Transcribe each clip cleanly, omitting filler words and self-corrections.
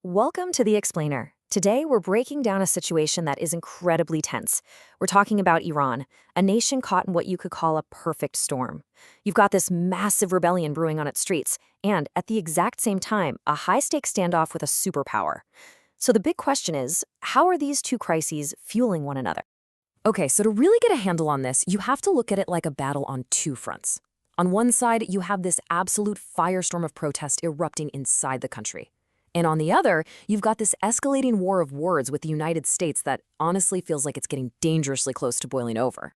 Welcome to The Explainer. Today, we're breaking down a situation that is incredibly tense. We're talking about Iran, a nation caught in what you could call a perfect storm. You've got this massive rebellion brewing on its streets, and at the exact same time, a high-stakes standoff with a superpower. So the big question is, how are these two crises fueling one another? Okay, so to really get a handle on this, you have to look at it like a battle on two fronts. On one side, you have this absolute firestorm of protest erupting inside the country. And on the other, you've got this escalating war of words with the United States that honestly feels like it's getting dangerously close to boiling over.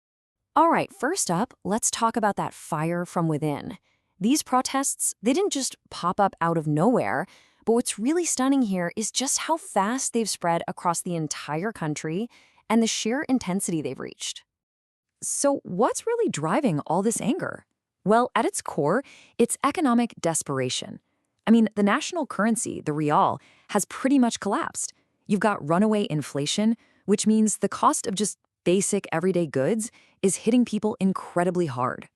All right, first up, let's talk about that fire from within. These protests, they didn't just pop up out of nowhere, but what's really stunning here is just how fast they've spread across the entire country and the sheer intensity they've reached. So what's really driving all this anger? Well, at its core, it's economic desperation. I mean, the national currency, the rial, has pretty much collapsed. You've got runaway inflation, which means the cost of just basic everyday goods is hitting people incredibly hard.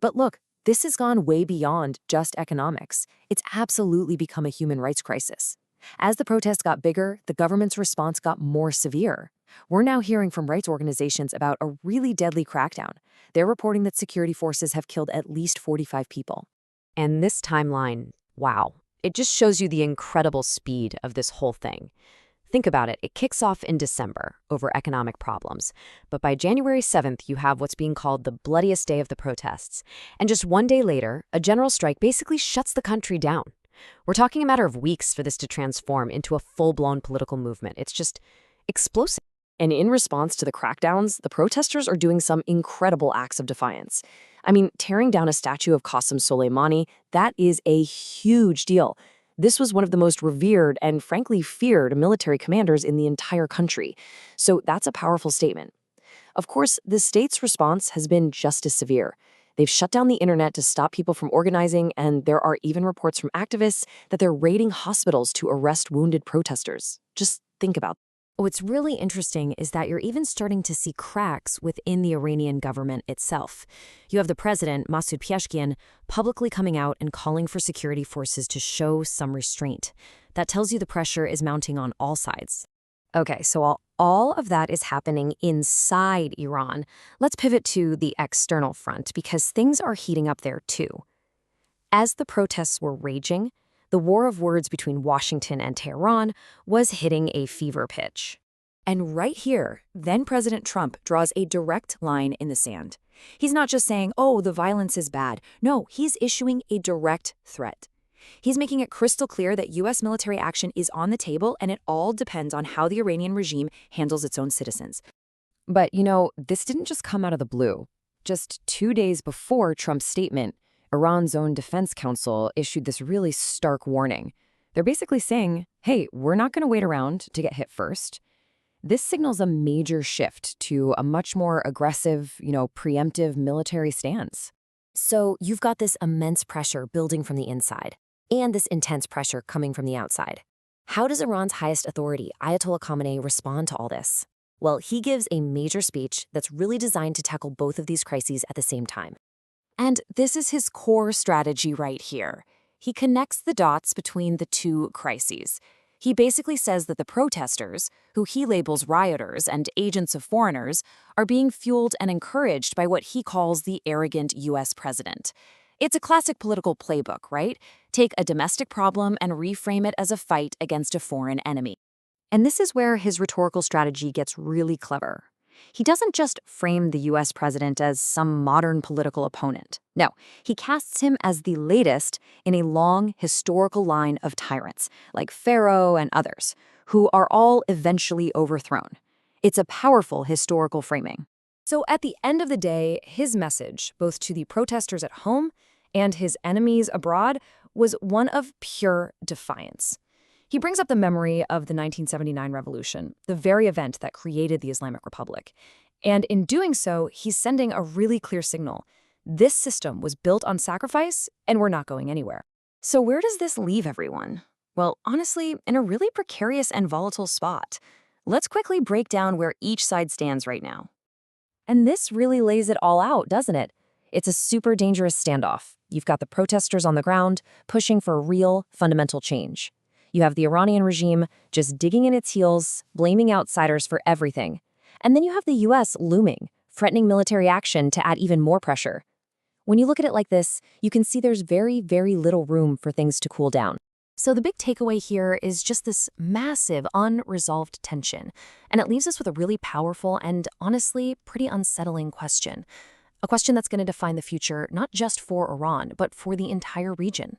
But look, this has gone way beyond just economics. It's absolutely become a human rights crisis. As the protests got bigger, the government's response got more severe. We're now hearing from rights organizations about a really deadly crackdown. They're reporting that security forces have killed at least 45 people. And this timeline, wow, it just shows you the incredible speed of this whole thing. Think about it. It kicks off in December over economic problems. But by January 7th, you have what's being called the bloodiest day of the protests. And just one day later, a general strike basically shuts the country down. We're talking a matter of weeks for this to transform into a full-blown political movement. It's just explosive. And in response to the crackdowns, the protesters are doing some incredible acts of defiance. I mean, tearing down a statue of Qasem Soleimani, that is a huge deal. This was one of the most revered and frankly feared military commanders in the entire country. So that's a powerful statement. Of course, the state's response has been just as severe. They've shut down the internet to stop people from organizing, and there are even reports from activists that they're raiding hospitals to arrest wounded protesters. Just think about that. What's really interesting is that you're even starting to see cracks within the Iranian government itself. You have the president, Masoud Pezeshkian, publicly coming out and calling for security forces to show some restraint. That tells you the pressure is mounting on all sides. Okay, so while all of that is happening inside Iran, let's pivot to the external front because things are heating up there too. As the protests were raging, the war of words between Washington and Tehran was hitting a fever pitch. And right here, then President Trump draws a direct line in the sand. He's not just saying, oh, the violence is bad. No, he's issuing a direct threat. He's making it crystal clear that U.S. military action is on the table, and it all depends on how the Iranian regime handles its own citizens. But, you know, this didn't just come out of the blue. Just 2 days before Trump's statement, Iran's own defense council issued this really stark warning. They're basically saying, hey, we're not going to wait around to get hit first. This signals a major shift to a much more aggressive, preemptive military stance. So you've got this immense pressure building from the inside, and this intense pressure coming from the outside. How does Iran's highest authority, Ayatollah Khamenei, respond to all this? Well, he gives a major speech that's really designed to tackle both of these crises at the same time. And this is his core strategy right here. He connects the dots between the two crises. He basically says that the protesters, who he labels rioters and agents of foreigners, are being fueled and encouraged by what he calls the arrogant U.S. president. It's a classic political playbook, right? Take a domestic problem and reframe it as a fight against a foreign enemy. And this is where his rhetorical strategy gets really clever. He doesn't just frame the U.S. president as some modern political opponent. No, he casts him as the latest in a long historical line of tyrants, like Pharaoh and others, who are all eventually overthrown. It's a powerful historical framing. So at the end of the day, his message, both to the protesters at home and his enemies abroad, was one of pure defiance. He brings up the memory of the 1979 revolution, the very event that created the Islamic Republic. And in doing so, he's sending a really clear signal. This system was built on sacrifice, and we're not going anywhere. So where does this leave everyone? Well, honestly, in a really precarious and volatile spot. Let's quickly break down where each side stands right now. And this really lays it all out, doesn't it? It's a super dangerous standoff. You've got the protesters on the ground, pushing for real, fundamental change. You have the Iranian regime just digging in its heels, blaming outsiders for everything. And then you have the US looming, threatening military action to add even more pressure. When you look at it like this, you can see there's very, very little room for things to cool down. So the big takeaway here is just this massive, unresolved tension. And it leaves us with a really powerful and, honestly, pretty unsettling question. A question that's going to define the future not just for Iran, but for the entire region.